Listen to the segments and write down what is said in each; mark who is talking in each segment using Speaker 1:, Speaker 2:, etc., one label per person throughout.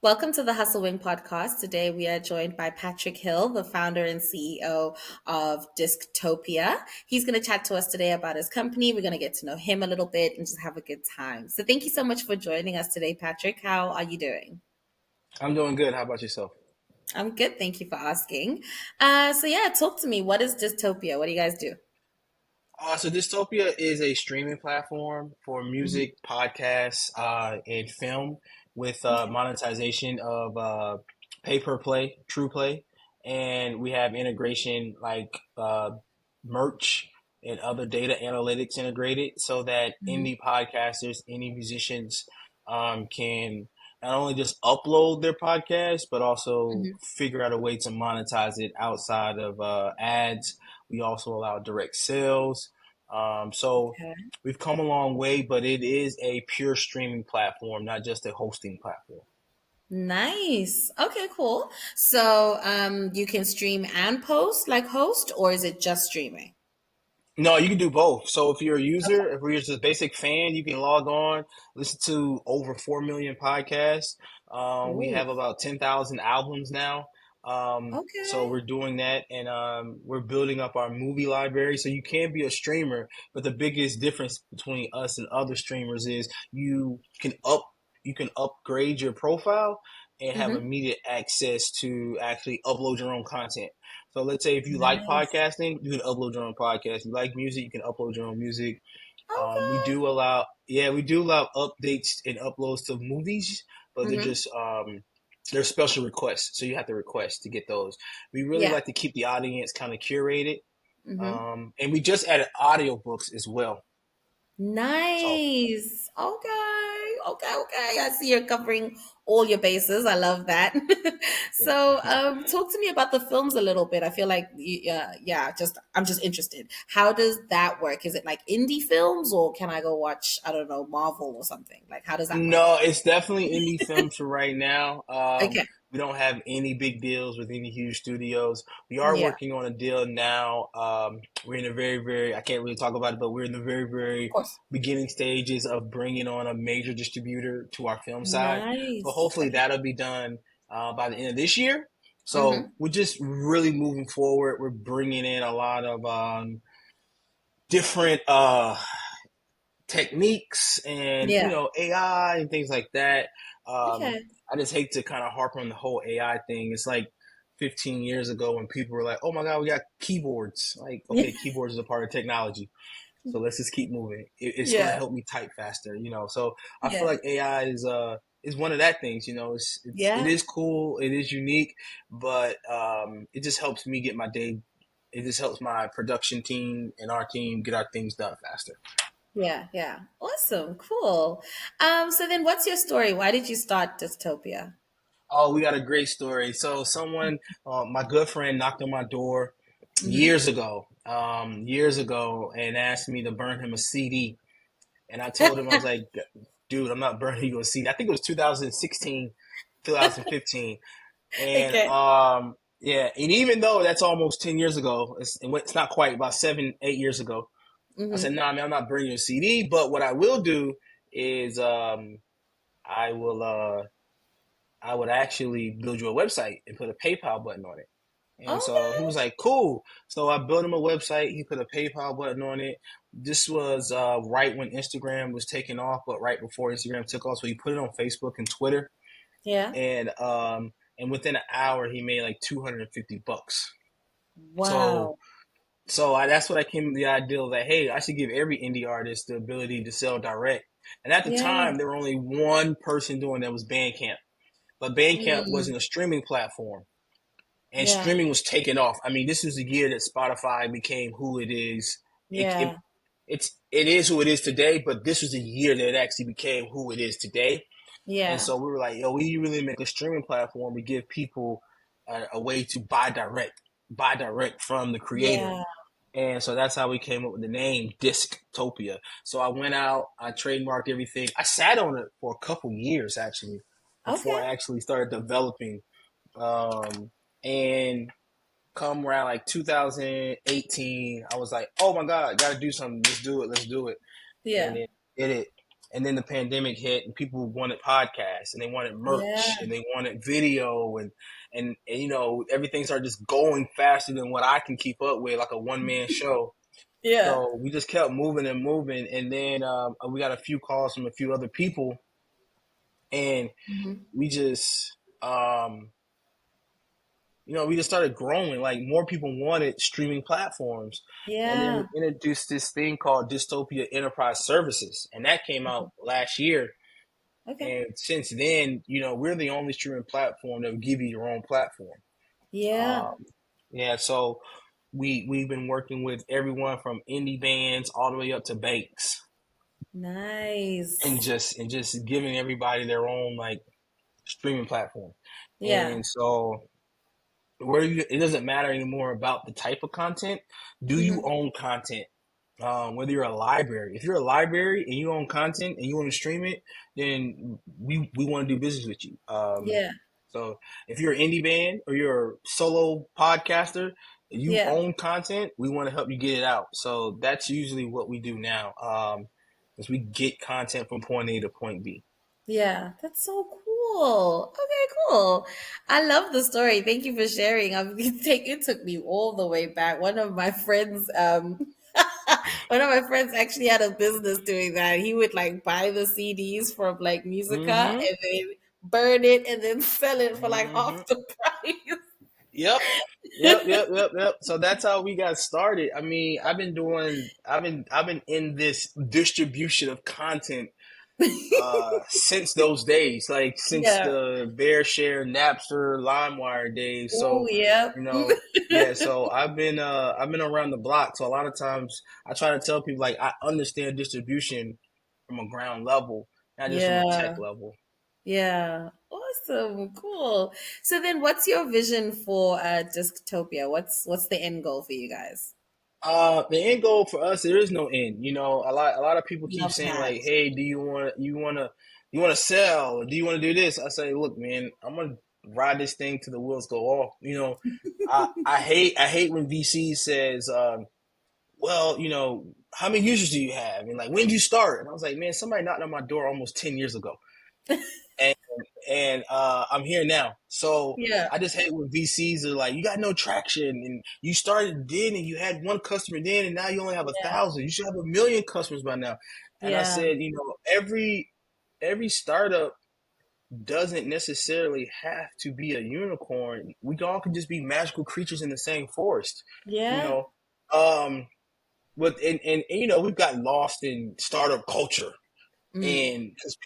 Speaker 1: Welcome to the Hustle Wing podcast. Today we are joined by Patrick Hill, the founder and CEO of Disctopia. He's going to chat to us today about his company. We're going to get to know him a little bit and just have a good time. So thank you so much for joining us today, Patrick. How are you doing?
Speaker 2: I'm doing good. How about yourself?
Speaker 1: I'm good. Thank you for asking. Talk to me. What is Dystopia? What do you guys do?
Speaker 2: So Dystopia is a streaming platform for
Speaker 1: Hmm.
Speaker 2: music, podcasts, and film with
Speaker 1: Okay.
Speaker 2: monetization of pay per play, true play, and we have integration like merch and other data analytics integrated so that
Speaker 1: Hmm.
Speaker 2: indie podcasters, indie musicians can not only just upload their podcast, but also
Speaker 1: Hmm.
Speaker 2: figure out a way to monetize it outside of ads. We also allow direct sales. So
Speaker 1: Okay.
Speaker 2: we've come a long way, but it is a pure streaming platform, not just a hosting platform.
Speaker 1: Nice. Okay, cool. So you can stream and post like host, or is it just streaming?
Speaker 2: No, you can do both. So if you're a user, if you're just a basic fan, you can log on, listen to over 4 million podcasts. We
Speaker 1: Ooh,
Speaker 2: have about 10,000 albums now. So
Speaker 1: okay.
Speaker 2: we're doing that, and we're building up our movie library. So you can be a streamer, but the biggest difference between us and other streamers is you can upgrade your profile and have
Speaker 1: Mm-hmm.
Speaker 2: immediate access to actually upload your own content. So let's say if you like
Speaker 1: Nice.
Speaker 2: podcasting, you can upload your own podcast. You like music, you can upload your own music.
Speaker 1: Okay.
Speaker 2: We do allow updates and uploads to movies, but
Speaker 1: Mm-hmm.
Speaker 2: they're special requests, so you have to request to get those. We really
Speaker 1: Yeah.
Speaker 2: like to keep the audience kind of curated,
Speaker 1: Mm-hmm.
Speaker 2: and we just added audiobooks as well. So
Speaker 1: Nice. Okay. Okay. Okay. I see you're covering all your bases. I love that.
Speaker 2: yeah.
Speaker 1: Talk to me about the films a little bit. I feel like, just I'm just interested. How does that work? Is it like indie films, or can I go watch, I don't know, Marvel or something? Like, how does that work?
Speaker 2: No, it's definitely indie films for right now.
Speaker 1: Okay.
Speaker 2: We don't have any big deals with any huge studios. We are
Speaker 1: Yeah.
Speaker 2: working on a deal now. We're in the I can't really talk about it, but we're in the
Speaker 1: Of
Speaker 2: very
Speaker 1: course.
Speaker 2: beginning stages of bringing on a major distributor to our film side. But
Speaker 1: Nice.
Speaker 2: hopefully
Speaker 1: Okay.
Speaker 2: that'll be done by the end of this year. So
Speaker 1: Mm-hmm.
Speaker 2: we're just really moving forward. We're bringing in a lot of different techniques and
Speaker 1: Yeah.
Speaker 2: AI and things like that. Um,
Speaker 1: Okay.
Speaker 2: I just hate to kind of harp on the whole AI thing. It's like 15 years ago when people were like, "Oh my God, we got keyboards!" Like, okay, keyboards is a part of technology, so let's just keep moving. It's going to
Speaker 1: Yeah.
Speaker 2: help me type faster, So I feel
Speaker 1: Yeah.
Speaker 2: like AI is one of that things. It
Speaker 1: Yeah.
Speaker 2: is cool, it is unique, but it just helps me get my day. It just helps my production team and our team get our things done faster.
Speaker 1: Yeah, yeah. Awesome. Cool. So then what's your story? Why did you start Dystopia?
Speaker 2: Oh, we got a great story. So my good friend knocked on my door
Speaker 1: Mm-hmm.
Speaker 2: years ago, and asked me to burn him a CD. And I told him, I was like, dude, I'm not burning you a CD. I think it was 2016, 2015. And
Speaker 1: Okay.
Speaker 2: yeah, and even though that's almost 10 years ago, it's not quite about 7, 8 years ago. I said,
Speaker 1: Mm-hmm.
Speaker 2: nah, man, I'm not burning your CD. But what I will do is I will I would actually build you a website and put a PayPal button on it. And so he
Speaker 1: Okay.
Speaker 2: was like, cool. So I built him a website. He put a PayPal button on it. This was right when Instagram was taking off, but right before Instagram took off. So he put it on Facebook and Twitter.
Speaker 1: Yeah.
Speaker 2: And within an hour, he made like 250 bucks. So
Speaker 1: Wow.
Speaker 2: that's what I came to the idea of that, hey, I should give every indie artist the ability to sell direct. And at the
Speaker 1: Yeah.
Speaker 2: time, there were only one person doing that was Bandcamp. But Bandcamp
Speaker 1: Mm.
Speaker 2: wasn't a streaming platform, and
Speaker 1: Yeah.
Speaker 2: streaming was taking off. I mean, this was the year that Spotify became who it is.
Speaker 1: Yeah.
Speaker 2: It is who it is today, but this was the year that it actually became who it is today. And
Speaker 1: Yeah.
Speaker 2: so we were like, yo, we really make a streaming platform. We give people a way to buy direct from the creator.
Speaker 1: Yeah.
Speaker 2: And so that's how we came up with the name Disctopia. So I went out, I trademarked everything. I sat on it for a couple years actually before
Speaker 1: Okay.
Speaker 2: I actually started developing. Um, and come around like 2018, I was like, oh my God, gotta do something. Let's do it. And
Speaker 1: Yeah.
Speaker 2: it did it. And then the pandemic hit, and people wanted podcasts, and they wanted
Speaker 1: Yeah.
Speaker 2: merch, and they wanted video, and you know, everything started just going faster than what I can keep up with, like a one man show.
Speaker 1: Yeah.
Speaker 2: So we just kept moving and moving, and then we got a few calls from a few other people, and
Speaker 1: Hmm.
Speaker 2: we just you know, we just started growing. Like more people wanted streaming platforms, and then
Speaker 1: Yeah.
Speaker 2: we introduced this thing called Dystopia Enterprise Services, and that came out last year.
Speaker 1: Okay.
Speaker 2: And since then, you know, we're the only streaming platform that will give you your own platform.
Speaker 1: Yeah.
Speaker 2: Um, yeah, so we've been working with everyone from indie bands all the way up to banks,
Speaker 1: Nice.
Speaker 2: and just giving everybody their own like streaming platform.
Speaker 1: Yeah.
Speaker 2: And so where you, it doesn't matter anymore about the type of content. Do you
Speaker 1: Hmm.
Speaker 2: own content? Whether you're a library, if you're a library and you own content and you want to stream it, then we want to do business with you.
Speaker 1: Yeah.
Speaker 2: So if you're an indie band or you're a solo podcaster, you
Speaker 1: Yeah.
Speaker 2: own content, we want to help you get it out. So that's usually what we do now. Is we get content from point A to point B.
Speaker 1: Yeah, that's so cool. Okay, cool. I love the story. Thank you for sharing. It took me all the way back. One of my friends, one of my friends actually had a business doing that. He would like buy the CDs from like Musica
Speaker 2: Mm-hmm.
Speaker 1: and then burn it and then sell it for like
Speaker 2: Mm-hmm.
Speaker 1: half the price.
Speaker 2: Yep. Yep. So that's how we got started. I mean, I've been in this distribution of content since those days, like since
Speaker 1: Yeah.
Speaker 2: the Bearshare, Napster, LimeWire days.
Speaker 1: Oh,
Speaker 2: So,
Speaker 1: yeah.
Speaker 2: you know, yeah, so I've been around the block. So a lot of times I try to tell people like I understand distribution from a ground level, not just from a tech
Speaker 1: Yeah.
Speaker 2: level.
Speaker 1: Yeah. Awesome. Cool. So then what's your vision for Disctopia? What's the end goal for you guys?
Speaker 2: The end goal for us, there is no end. You know, a lot of people keep
Speaker 1: Love
Speaker 2: saying
Speaker 1: that.
Speaker 2: like, "Hey, you want to sell? Or do you want to do this?" I say, "Look, man, I'm gonna ride this thing till the wheels go off." You know, I hate when VC says, "Well, you know, how many users do you have?" And like, when did you start? And I was like, "Man, somebody knocked on my door almost 10 years ago." And I'm here now. So
Speaker 1: Yeah.
Speaker 2: I just hate when VCs are like, you got no traction, and you started then, and you had one customer then, and now you only have a
Speaker 1: Yeah.
Speaker 2: thousand. You should have 1 million customers by now. And I
Speaker 1: Yeah.
Speaker 2: said, you know, every startup doesn't necessarily have to be a unicorn. We all can just be magical creatures in the same forest. You
Speaker 1: Yeah.
Speaker 2: know, um, and you know, we've got lost in startup culture,
Speaker 1: Mm.
Speaker 2: and because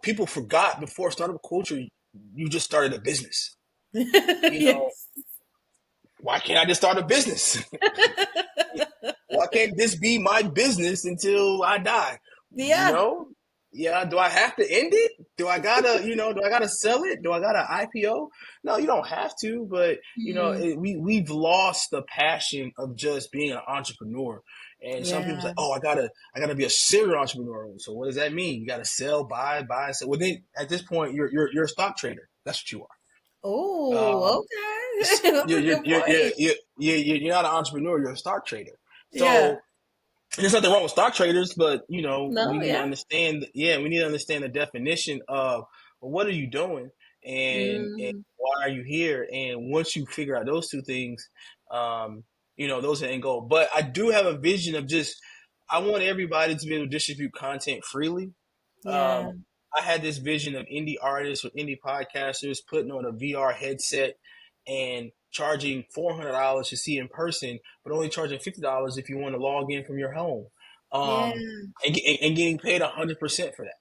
Speaker 2: people forgot before startup culture, you just started a business. You know,
Speaker 1: Yes.
Speaker 2: why can't I just start a business? Why can't this be my business until I die? You
Speaker 1: Yeah.
Speaker 2: know? Yeah, do I have to end it? Do I gotta, you know, do I gotta sell it? Do I gotta IPO? No, you don't have to, but you know,
Speaker 1: Mm.
Speaker 2: we've lost the passion of just being an entrepreneur. And some people say,
Speaker 1: Yeah.
Speaker 2: "Oh, I gotta be a serial entrepreneur." So what does that mean? You gotta sell, buy, and sell. Well, then at this point, you're a stock trader. That's what you are.
Speaker 1: Oh, okay. That's a good point.
Speaker 2: You're not an entrepreneur. You're a stock trader.
Speaker 1: Yeah.
Speaker 2: So there's nothing wrong with stock traders, but you know, we
Speaker 1: No,
Speaker 2: need to
Speaker 1: yeah.
Speaker 2: understand. Yeah, we need to understand the definition of well, what are you doing, and
Speaker 1: Mm.
Speaker 2: why are you here. And once you figure out those two things, um, you know, those are the end goal. But I do have a vision of just I want everybody to be able to distribute content freely.
Speaker 1: Yeah.
Speaker 2: Um, I had this vision of indie artists or indie podcasters putting on a VR headset and charging $400 to see in person, but only charging $50 if you want to log in from your home,
Speaker 1: Yeah.
Speaker 2: and getting paid 100% for that.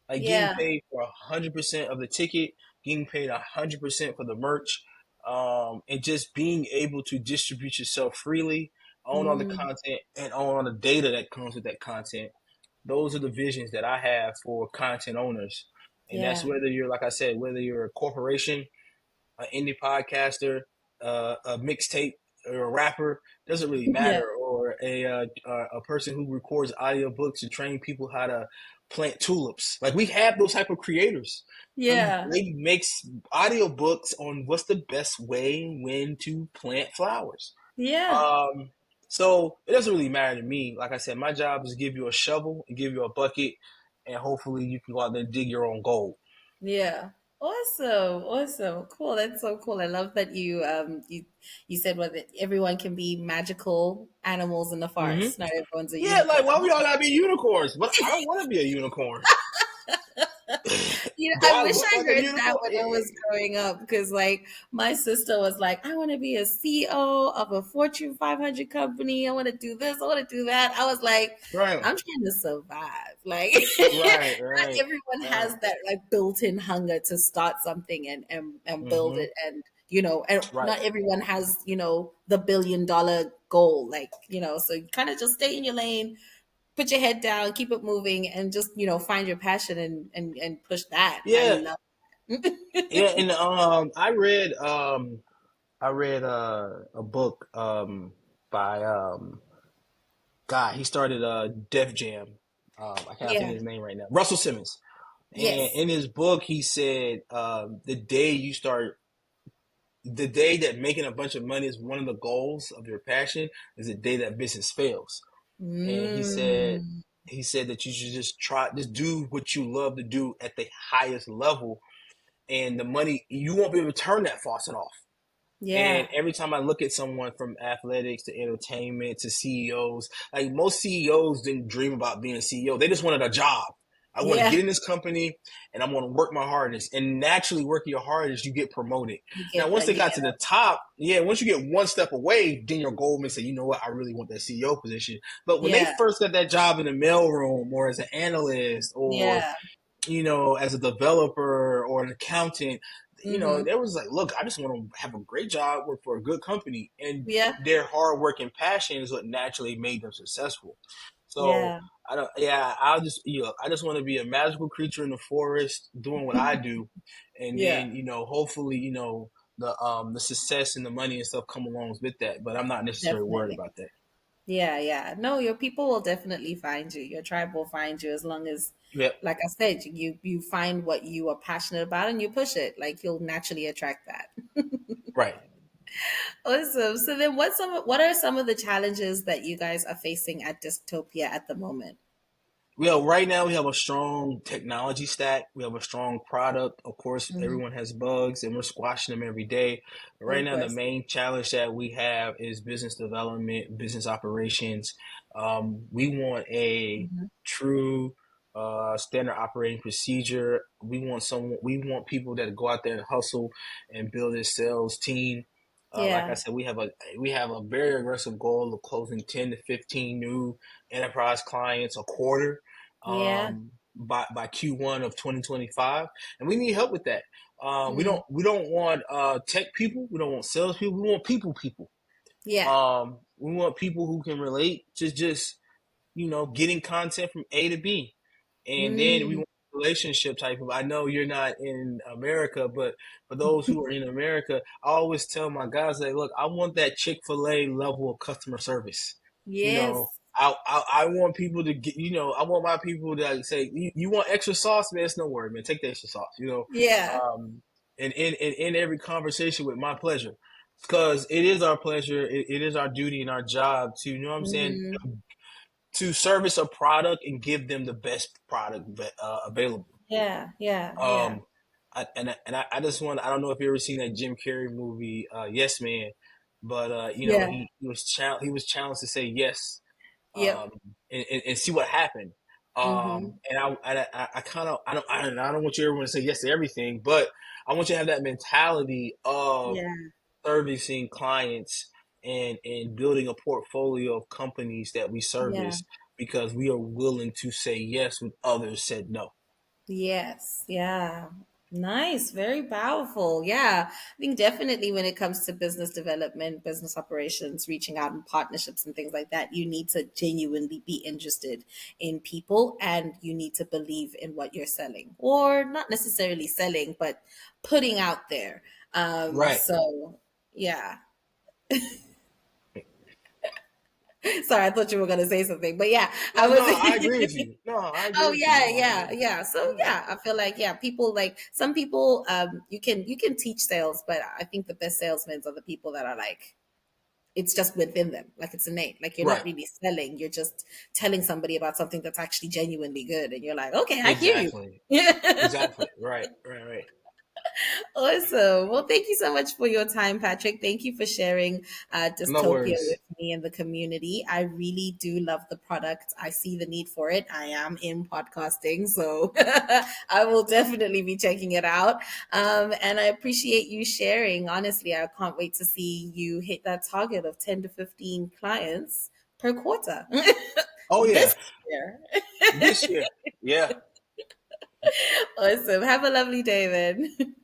Speaker 2: Like getting
Speaker 1: Yeah.
Speaker 2: paid for 100% of the ticket, getting paid 100% for the merch, and just being able to distribute yourself freely, own all the
Speaker 1: Mm.
Speaker 2: content, and own all the data that comes with that content. Those are the visions that I have for content owners. And that's
Speaker 1: Yeah.
Speaker 2: whether you're, like I said, whether you're a corporation, an indie podcaster, a mixtape, or a rapper, doesn't really
Speaker 1: Yeah.
Speaker 2: matter, or a person who records audiobooks to train people how to plant tulips. Like we have those type of creators.
Speaker 1: Yeah.
Speaker 2: Lady makes audiobooks on what's the best way when to plant flowers.
Speaker 1: Yeah.
Speaker 2: Um, so it doesn't really matter to me. Like I said, my job is to give you a shovel and give you a bucket and hopefully you can go out there and dig your own gold.
Speaker 1: Yeah. Awesome. Awesome. Cool. That's so cool. I love that you said what that everyone can be magical animals in the
Speaker 2: Hmm.
Speaker 1: forest. Not everyone's a
Speaker 2: Yeah, like
Speaker 1: unicorn.
Speaker 2: why we all gotta be unicorns? But I don't want to be a unicorn.
Speaker 1: You know,
Speaker 2: Do
Speaker 1: I
Speaker 2: I
Speaker 1: wish
Speaker 2: look
Speaker 1: I
Speaker 2: like a
Speaker 1: heard that
Speaker 2: unicorn?
Speaker 1: when I was growing up because, like, my sister was like, I want to be a CEO of a Fortune 500 company. I want to do this. I want to do that. I was like,
Speaker 2: Right,
Speaker 1: I'm trying to survive. Like,
Speaker 2: right,
Speaker 1: not
Speaker 2: right,
Speaker 1: everyone
Speaker 2: right.
Speaker 1: has that like built-in hunger to start something and build
Speaker 2: Hmm.
Speaker 1: it. And, you know, and
Speaker 2: Right.
Speaker 1: not everyone has, the $1 billion goal. Like, so you kind of just stay in your lane, put your head down, keep it moving, and just find your passion and push that. I
Speaker 2: Yeah,
Speaker 1: love.
Speaker 2: yeah, and I read a book by God. He started Def Jam. I can't think
Speaker 1: Yeah.
Speaker 2: of his name right now. Russell Simmons. And
Speaker 1: Yes.
Speaker 2: in his book, he said the day that making a bunch of money is one of the goals of your passion is the day that business fails. And
Speaker 1: Mm.
Speaker 2: he said that you should just do what you love to do at the highest level, and the money you won't be able to turn that faucet off. And
Speaker 1: Yeah.
Speaker 2: every time I look at someone from athletics to entertainment to CEOs, like most CEOs didn't dream about being a CEO. They just wanted a job. I want to
Speaker 1: Yeah.
Speaker 2: get in this company and I want to work my hardest. And naturally, working your hardest, you get promoted.
Speaker 1: You
Speaker 2: Now,
Speaker 1: get
Speaker 2: once
Speaker 1: that.
Speaker 2: they
Speaker 1: Yeah.
Speaker 2: got to the top, yeah, once you get one step away, then your goal may say, you know what, I really want that CEO position. But when they
Speaker 1: Yeah.
Speaker 2: first got that job in the mailroom or as an analyst or
Speaker 1: Yeah.
Speaker 2: as a developer or an accountant,
Speaker 1: Mm-hmm.
Speaker 2: there was like, look, I just want to have a great job, work for a good company. And
Speaker 1: Yeah.
Speaker 2: their hard work and passion is what naturally made them successful. So
Speaker 1: Yeah.
Speaker 2: I just want to be a magical creature in the forest doing what I do. And
Speaker 1: Yeah.
Speaker 2: then, hopefully, the success and the money and stuff come along with that. But I'm not necessarily worried
Speaker 1: Definitely.
Speaker 2: about that.
Speaker 1: Yeah. Yeah. No, your people will definitely find you. Your tribe will find you as long as,
Speaker 2: Yep.
Speaker 1: like I said, you find what you are passionate about and you push it. Like you'll naturally attract that.
Speaker 2: Right.
Speaker 1: Awesome. So then, what are some of the challenges that you guys are facing at Dystopia at the moment?
Speaker 2: Well, right now we have a strong technology stack. We have a strong product. Of course,
Speaker 1: Hmm.
Speaker 2: everyone has bugs and we're squashing them every day. But right
Speaker 1: Of
Speaker 2: now, the
Speaker 1: course.
Speaker 2: main challenge that we have is business development, business operations. We want a
Speaker 1: Hmm.
Speaker 2: true standard operating procedure. We want people that go out there and hustle and build a sales team. Like I
Speaker 1: Yeah.
Speaker 2: said, we have a very aggressive goal of closing 10 to 15 new enterprise clients a quarter
Speaker 1: Yeah.
Speaker 2: by Q1 of 2025, and we need help with that.
Speaker 1: Mm.
Speaker 2: We don't want tech people. We don't want sales people. We want people.
Speaker 1: Yeah.
Speaker 2: We want people who can relate to just getting content from A to B, and then we
Speaker 1: Mm.
Speaker 2: want relationship type of. I know you're not in America, but for those who are in America, I always tell my guys that look, I want that Chick-fil-A level of customer service. You know,
Speaker 1: Yes.
Speaker 2: I want people to get, I want my people to say, you want extra sauce, man? It's no worry, man. Take the extra sauce,
Speaker 1: Yeah.
Speaker 2: um, and in every conversation with my pleasure, because it is our pleasure, it is our duty and our job to, you know what I'm saying,
Speaker 1: Hmm.
Speaker 2: to service a product and give them the best product available.
Speaker 1: Yeah. Yeah. Yeah.
Speaker 2: Um, I just want, I don't know if you ever seen that Jim Carrey movie, Yes Man, but
Speaker 1: Yeah.
Speaker 2: he was challenged to say yes,
Speaker 1: Yep.
Speaker 2: um, and see what happened.
Speaker 1: Hmm.
Speaker 2: And I kind of I don't want you everyone to say yes to everything, but I want you to have that mentality of
Speaker 1: Yeah.
Speaker 2: servicing clients and building a portfolio of companies that we
Speaker 1: Yeah.
Speaker 2: service because we are willing to say yes when others said no.
Speaker 1: Yes. Yeah. Nice. Very powerful. Yeah. I think definitely when it comes to business development, business operations, reaching out in partnerships and things like that, you need to genuinely be interested in people and you need to believe in what you're selling or not necessarily selling, but putting out there.
Speaker 2: Right.
Speaker 1: So yeah. Sorry, I thought you were going to say something, but yeah, I
Speaker 2: No,
Speaker 1: was.
Speaker 2: no, I agree with you. No, I agree
Speaker 1: Oh
Speaker 2: with you.
Speaker 1: yeah,
Speaker 2: No,
Speaker 1: yeah, yeah. So
Speaker 2: yeah.
Speaker 1: yeah, I feel like yeah, people like some people you can teach sales, but I think the best salesmen are the people that are like it's just within them, like it's innate. Like you're not
Speaker 2: Right.
Speaker 1: really selling, you're just telling somebody about something that's actually genuinely good, and you're like, okay, I hear you.
Speaker 2: Exactly.
Speaker 1: Yeah.
Speaker 2: Exactly. Right. Right. Right.
Speaker 1: Awesome. Well, thank you so much for your time, Patrick. Thank you for sharing
Speaker 2: No
Speaker 1: Dystopia with
Speaker 2: worries.
Speaker 1: me and the community. I really do love the product. I see the need for it. I am in podcasting, so I will definitely be checking it out. And I appreciate you sharing. Honestly, I can't wait to see you hit that target of 10 to 15 clients per quarter
Speaker 2: Oh yeah.
Speaker 1: this year.
Speaker 2: This year. Yeah.
Speaker 1: Awesome. Have a lovely day, then.